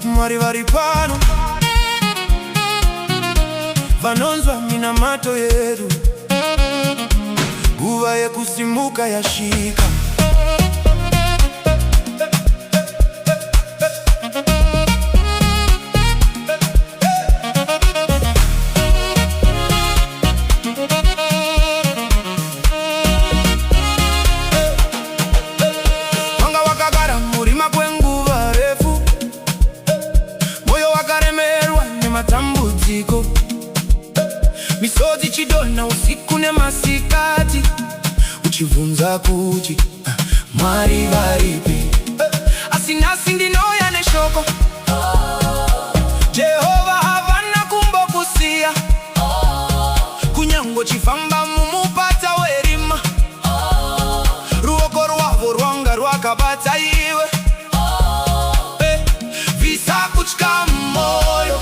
Mwari vari pano vanonzwa minamato yedu, nguva yekusimuka yasvika. Wanga wakagara murima kwenguva refu, moyo wakaremerwa nematambudziko, misodzi chidona usiku nemasikati, uchibvunza kuti Mwari varipi? Asi nhasi ndinouya neshoko, Jehovha havana kumbokusiya, kunyange uchifamba mumupata werima, ruoko rwavo rwanga rwakabata iwe. Bvisa kutya mumwoyo,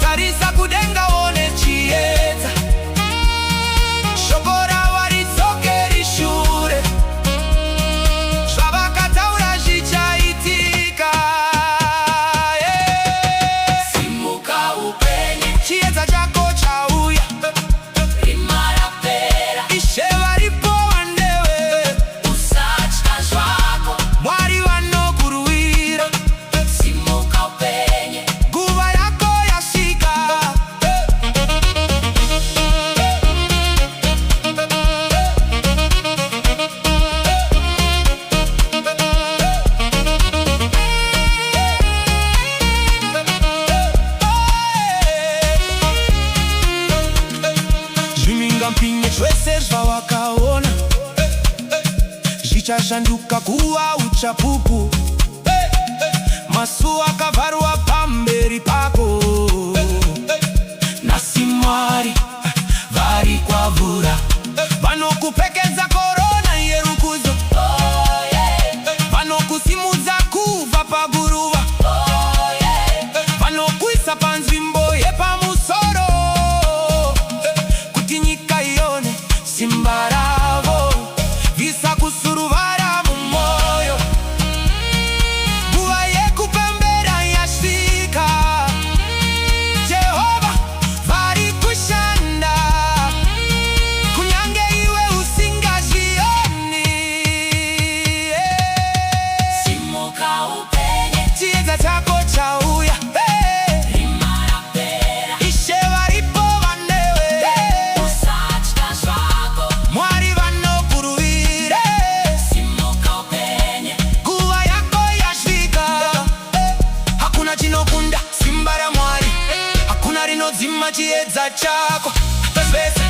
tarisa kudenga uone chiedza, shoko ravo ridzokeri shure, zvavakataura zvichaitika. Simuka upenye, chiedza chako chauya, rima rapera, Ishe varipo vandewe, usatya zvako, Mwari vanokurwira. Simuka upenye, nguva yako yasvika. Zvimingampinye zvese zvawakaona zvichashanduka kuva uchapupu, masuo akavharwa pamberi pako. Nhasi Mwari vari kwavhura, vanokupfekedza korona yerukudzo, vanokusimudza kubva paguruva, vanokuisa panzvimbo yepamusoro, kuti nyika ione simba ravo. Bvisa kusuruvara mumwoyo, nguva yekupembera yasvika. Jehovha vari kushanda, kunyange iwe usingazvioni. Simuka upenye, chiedza chako chauya, rima rapera, Ishe varipo vandewe, usatya zvako, Mwari vanokurwira. Simuka upenye, nguva yako yasvika. Hakuna chinokunda simba raMwari, hakuna rinodzima chiedza chako. Zvese